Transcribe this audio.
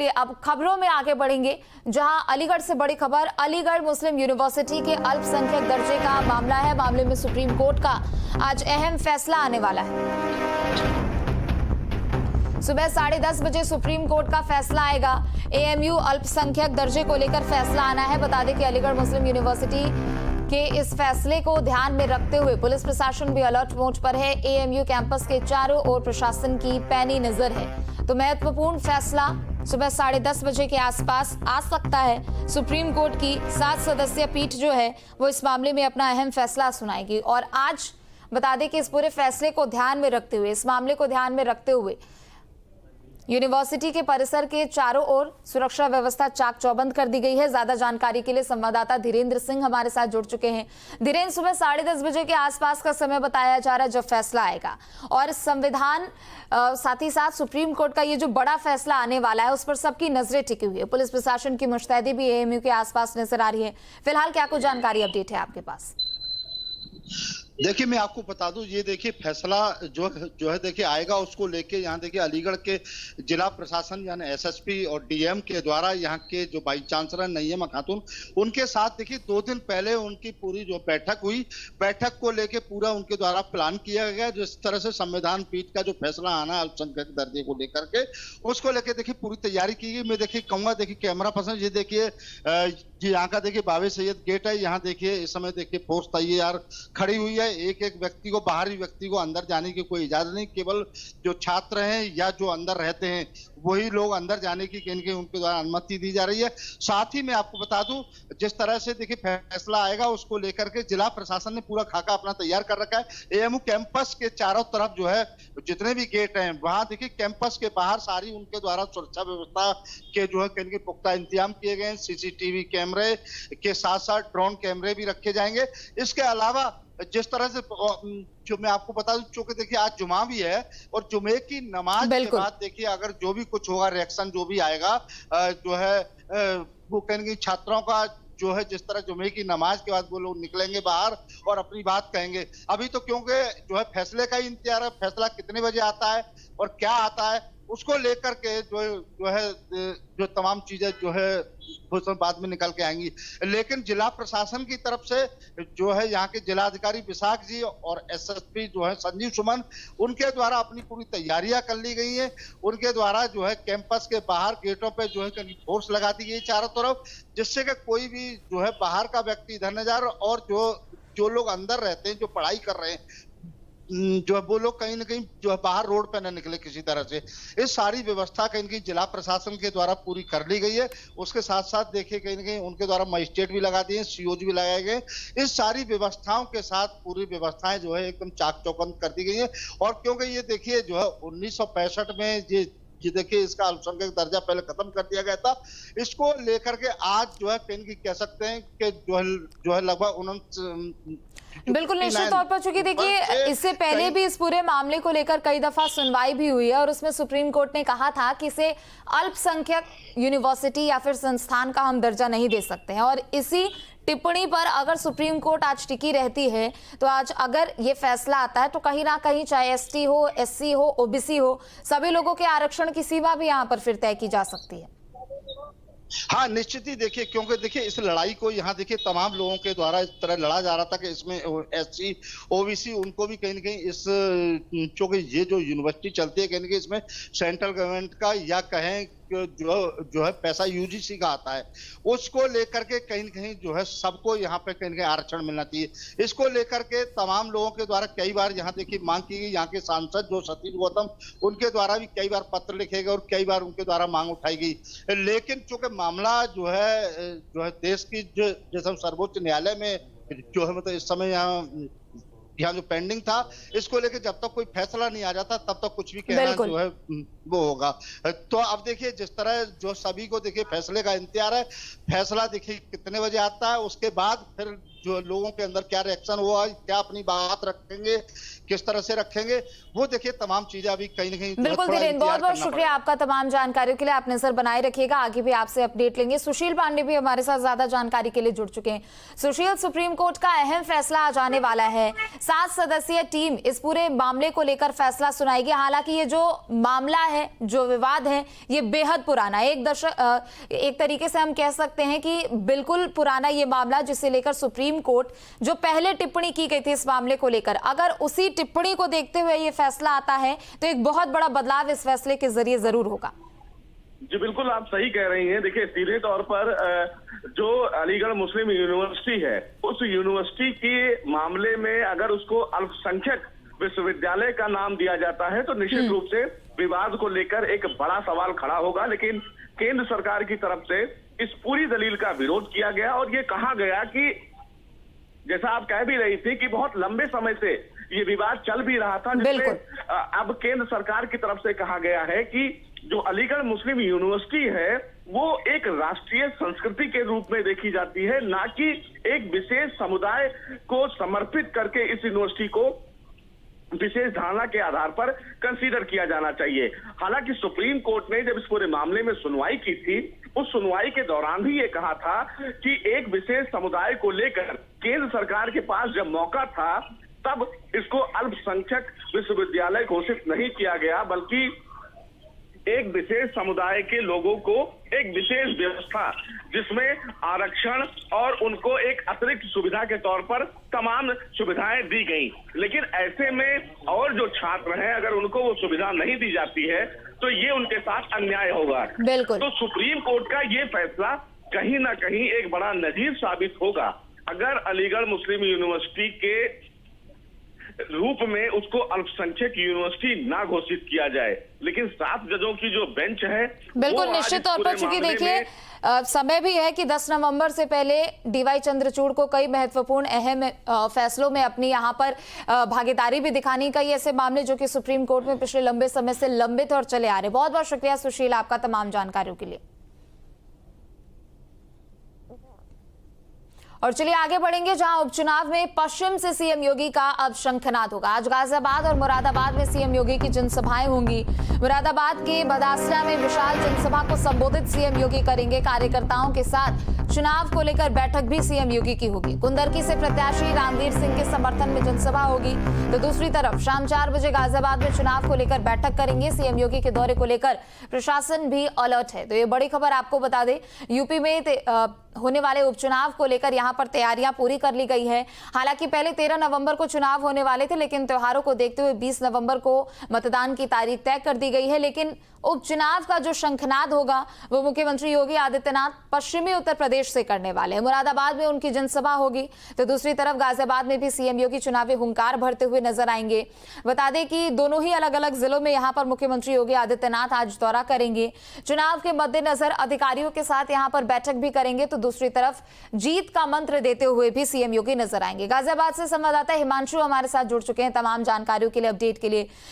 चलिए अब खबरों में आगे बढ़ेंगे, जहां अलीगढ़ से बड़ी खबर। अलीगढ़ मुस्लिम यूनिवर्सिटी के अल्पसंख्यक दर्जे का मामला है। मामले में सुप्रीम कोर्ट का आज अहम फैसला आने वाला है। सुबह 10:30 बजे सुप्रीम कोर्ट का फैसला आएगा। एएमयू अल्पसंख्यक दर्जे को लेकर फैसला आना है। बता दें कि अलीगढ़ मुस्लिम यूनिवर्सिटी के इस फैसले को ध्यान में रखते हुए पुलिस प्रशासन भी अलर्ट मोड पर है। एएमयू कैंपस के चारों ओर प्रशासन की पैनी नजर है। तो महत्वपूर्ण फैसला सुबह 10:30 बजे के आसपास आ सकता है। सुप्रीम कोर्ट की 7 सदस्यीय पीठ जो है वो इस मामले में अपना अहम फैसला सुनाएगी। और आज बता दें कि इस पूरे फैसले को ध्यान में रखते हुए, इस मामले को ध्यान में रखते हुए यूनिवर्सिटी के परिसर के चारों ओर सुरक्षा व्यवस्था चाक चौबंद कर दी गई है। ज्यादा जानकारी के लिए संवाददाता धीरेन्द्र सिंह हमारे साथ जुड़ चुके हैं। धीरेन्द्र, सुबह 10:30 बजे के आसपास का समय बताया जा रहा है जब फैसला आएगा, और संविधान साथ ही साथ सुप्रीम कोर्ट का ये जो बड़ा फैसला आने वाला है उस पर सबकी नजरें टिकी हुई है। पुलिस प्रशासन की मुस्तैदी भी एएमयू के आसपास नजर आ रही है। फिलहाल क्या कुछ जानकारी अपडेट है आपके पास? देखिए, मैं आपको बता दूं, ये देखिए फैसला जो है देखिए आएगा, उसको लेके यहाँ देखिए अलीगढ़ के जिला प्रशासन यानी एसएसपी और डीएम के द्वारा यहाँ के जो वाइस चांसलर नईमा खातून, उनके साथ देखिए 2 दिन पहले उनकी पूरी जो बैठक हुई, बैठक को लेके पूरा उनके द्वारा प्लान किया गया। जिस तरह से संविधान पीठ का जो फैसला आना है अल्पसंख्यक दर्जे को लेकर के, उसको लेके देखिए पूरी तैयारी की गई। मैं देखिए कहूंगा, देखिए कैमरा पर्सन ये देखिए यहाँ का देखिए बाबे सैयद गेट है। यहाँ देखिए इस समय देखिए फोर्स तैयार खड़ी हुई है। एक एक व्यक्ति को, बाहरी व्यक्ति को अंदर जाने की कोई इजाजत नहीं। केवल जो छात्र हैं या जो अंदर रहते हैं वही लोग अंदर जाने की कहीं उनके द्वारा अनुमति दी जा रही है। साथ ही मैं आपको बता दूं, जिस तरह से देखिए फैसला आएगा उसको लेकर के जिला प्रशासन ने पूरा खाका अपना तैयार कर रखा है। एएमयू कैंपस के चारों तरफ जो है जितने भी गेट हैं, वहां देखिए कैंपस के बाहर सारी उनके द्वारा सुरक्षा व्यवस्था के जो है कहीं पुख्ता इंतजाम किए गए हैं। सीसीटीवी कैमरे के साथ साथ ड्रोन कैमरे भी रखे जाएंगे। इसके अलावा जिस तरह से जो मैं आपको बता दूं, चूंकि देखिए आज जुमा भी है और जुमे की नमाज के बाद देखिए अगर जो भी कुछ होगा, रिएक्शन जो भी आएगा जो है वो कहेंगे छात्रों का जो है, जिस तरह जुमे की नमाज के बाद वो लोग निकलेंगे बाहर और अपनी बात कहेंगे। अभी तो क्योंकि जो है फैसले का ही इंतजार है, फैसला कितने बजे आता है और क्या आता है उसको लेकर के जो है जो तमाम चीजें जो है वो बाद में निकल के आएंगी। लेकिन जिला प्रशासन की तरफ से जो है यहाँ के जिलाधिकारी विशाख जी और एसएसपी जो है संजीव सुमन, उनके द्वारा अपनी पूरी तैयारियां कर ली गई हैं। उनके द्वारा जो है कैंपस के बाहर गेटों पे जो है कहीं फोर्स लगा दी गई चारों तरफ, जिससे कि कोई भी जो है बाहर का व्यक्ति इधर न जा, और जो लोग अंदर रहते हैं, जो पढ़ाई कर रहे हैं, जो है वो लोग कहीं ना कहीं जो है बाहर रोड पे न निकले किसी तरह से। इस सारी व्यवस्था कहीं कहीं जिला प्रशासन के द्वारा पूरी कर ली गई है। उसके साथ साथ देखिए कहीं ना कहीं उनके द्वारा मजिस्ट्रेट भी लगा दिए, सीओजी भी लगाए गए। इस सारी व्यवस्थाओं के साथ पूरी व्यवस्थाएं जो है एकदम चाक चौबंद कर दी गई है। और क्योंकि ये देखिए जो है 1965 में ये देखिए इसका अल्पसंख्यक दर्जा पहले खत्म कर दिया गया था, इसको लेकर के आज जो है कहीं कह सकते हैं कि जो है लगभग बिल्कुल निश्चित तौर पर, चूंकि देखिए इससे पहले भी इस पूरे मामले को लेकर कई दफा सुनवाई भी हुई है और उसमें सुप्रीम कोर्ट ने कहा था कि इसे अल्पसंख्यक यूनिवर्सिटी या फिर संस्थान का हम दर्जा नहीं दे सकते हैं। और इसी टिप्पणी पर अगर सुप्रीम कोर्ट आज टिकी रहती है तो आज अगर ये फैसला आता है तो कहीं ना कहीं चाहे एसटी हो, एससी हो, ओबीसी हो, सभी लोगों के आरक्षण की सीमा भी यहाँ पर फिर तय की जा सकती है। हाँ, निश्चित ही देखिए, क्योंकि देखिए इस लड़ाई को यहाँ देखिए तमाम लोगों के द्वारा इस तरह लड़ा जा रहा था कि इसमें एससी ओबीसी उनको भी कहीं ना कहीं इस चूंकि ये जो यूनिवर्सिटी चलती है कहीं ना कहीं इसमें सेंट्रल गवर्नमेंट का या कहें जो है पैसा यूजीसी का आता है, उसको लेकर के कहीं न कहीं जो है सबको यहाँ पे कहीं न कहीं आरक्षण मिलना चाहिए। इसको लेकर के तमाम लोगों के द्वारा कई बार यहाँ देखिए मांग की गई। यहाँ के सांसद जो सतीश गौतम, उनके द्वारा भी कई बार पत्र लिखे गए और कई बार उनके द्वारा मांग उठाई गई। लेकिन चूंकि मामला जो है देश की जैसे सर्वोच्च न्यायालय में जो है मतलब इस समय यहाँ जो पेंडिंग था, इसको लेकर जब तक कोई फैसला नहीं आ जाता तब तक कुछ भी कहना जो है वो होगा। तो अब देखिए जिस तरह जो सभी को देखिए फैसले का इंतजार है, फैसला देखिए कितने बजे आता है, उसके बाद फिर जो लोगों के अंदर क्या रिएक्शन हुआ, क्या अपनी बात रखेंगे, किस तरह से रखेंगे, वो देखिए तमाम चीजें अभी कहीं ना कहीं बिल्कुल थोड़ा धीरेन्द्र, इंतजार बहुत बहुत करना शुक्रिया पड़ेगा। आपका तमाम जानकारियों के लिए। आप नजर बनाए रखिएगा, आगे भी आपसे अपडेट लेंगे। सुशील पांडे भी हमारे साथ ज्यादा जानकारी के लिए जुड़ चुके हैं। सुशील, सुप्रीम कोर्ट का अहम फैसला आज आने वाला है। 7 सदस्यीय टीम इस पूरे मामले को लेकर फैसला सुनाएगी। हालांकि ये जो मामला है, जो विवाद है, ये बेहद पुराना है। एक तरीके से हम कह सकते हैं कि बिल्कुल पुराना ये मामला, जिसे लेकर सुप्रीम कोर्ट जो पहले टिप्पणी की गई थी इस मामले को लेकर, अगर उसी टिप्पणी को देखते हुए ये फैसला आता है तो एक बहुत बड़ा बदलाव इस फैसले के जरिए जरूर होगा। जी बिल्कुल, आप सही कह रही हैं। देखिए, सीधे तौर पर जो अलीगढ़ मुस्लिम यूनिवर्सिटी है, उस यूनिवर्सिटी के मामले में अगर उसको अल्पसंख्यक विश्वविद्यालय का नाम दिया जाता है तो निश्चित रूप से विवाद को लेकर एक बड़ा सवाल खड़ा होगा। लेकिन केंद्र सरकार की तरफ से इस पूरी दलील का विरोध किया गया और ये कहा गया कि जैसा आप कह भी रही थी कि बहुत लंबे समय से ये विवाद चल भी रहा था, जिसमें अब केंद्र सरकार की तरफ से कहा गया है कि जो अलीगढ़ मुस्लिम यूनिवर्सिटी है वो एक राष्ट्रीय संस्कृति के रूप में देखी जाती है, ना कि एक विशेष समुदाय को समर्पित करके इस यूनिवर्सिटी को विशेष धारणा के आधार पर कंसीडर किया जाना चाहिए। हालांकि सुप्रीम कोर्ट ने जब इस पूरे मामले में सुनवाई की थी, उस सुनवाई के दौरान भी ये कहा था कि एक विशेष समुदाय को लेकर केंद्र सरकार के पास जब मौका था तब इसको अल्पसंख्यक विश्वविद्यालय घोषित नहीं किया गया, बल्कि एक विशेष समुदाय के लोगों को एक विशेष व्यवस्था जिसमें आरक्षण और उनको एक अतिरिक्त सुविधा के तौर पर तमाम सुविधाएं दी गई। लेकिन ऐसे में और जो छात्र हैं अगर उनको वो सुविधा नहीं दी जाती है तो ये उनके साथ अन्याय होगा। बिल्कुल। तो सुप्रीम कोर्ट का ये फैसला कहीं ना कहीं एक बड़ा नजीर साबित होगा। अगर अलीगढ़ मुस्लिम यूनिवर्सिटी के रूप में उसको अल्पसंख्यक यूनिवर्सिटी ना घोषित किया जाए, लेकिन 7 जजों की जो बेंच है बिल्कुल निश्चित तौर पर, चूंकि देखिए समय भी है कि 10 नवंबर से पहले डीवाई चंद्रचूड़ को कई महत्वपूर्ण अहम फैसलों में अपनी यहां पर भागीदारी भी दिखानी, कई ऐसे मामले जो कि सुप्रीम कोर्ट में पिछले लंबे समय से लंबित और चले आ रहे। बहुत बहुत शुक्रिया सुशील आपका तमाम जानकारियों के लिए। और चलिए आगे बढ़ेंगे, जहां उपचुनाव में पश्चिम से सीएम योगी का अब शंखनाद होगा। आज गाजियाबाद और मुरादाबाद में सीएम योगी की जनसभाएं होंगी। मुरादाबाद के बदासरा में विशाल जनसभा को संबोधित सीएम योगी करेंगे। कार्यकर्ताओं के साथ चुनाव को लेकर बैठक भी सीएम योगी की होगी। कुंदरकी से प्रत्याशी रामवीर सिंह के समर्थन में जनसभा होगी, तो दूसरी तरफ शाम 4 बजे गाजियाबाद में चुनाव को लेकर बैठक करेंगे। सीएम योगी के दौरे को लेकर प्रशासन भी अलर्ट है। तो ये बड़ी खबर आपको बता दें, यूपी में होने वाले उपचुनाव को लेकर यहां पर तैयारियां पूरी कर ली गई है। हालांकि पहले 13 नवंबर को चुनाव होने वाले थे, लेकिन त्योहारों को देखते हुए 20 नवंबर को मतदान की तारीख तय कर दी गई है। लेकिन उपचुनाव का जो शंखनाद होगा वो मुख्यमंत्री योगी आदित्यनाथ पश्चिमी उत्तर प्रदेश से करने वाले हैं। मुरादाबाद में उनकी जनसभा होगी, तो दूसरी तरफ गाजियाबाद में भी सीएम योगी चुनावी हुंकार भरते हुए नजर आएंगे। बता दें कि दोनों ही अलग अलग जिलों में यहां पर मुख्यमंत्री योगी आदित्यनाथ आज दौरा करेंगे। चुनाव के मद्देनजर अधिकारियों के साथ यहां पर बैठक भी करेंगे, तो दूसरी तरफ जीत का मंत्र देते हुए भी सीएम योगी नजर आएंगे। गाजियाबाद से संवाददाता हिमांशु हमारे साथ जुड़ चुके हैं तमाम जानकारियों के लिए, अपडेट के लिए।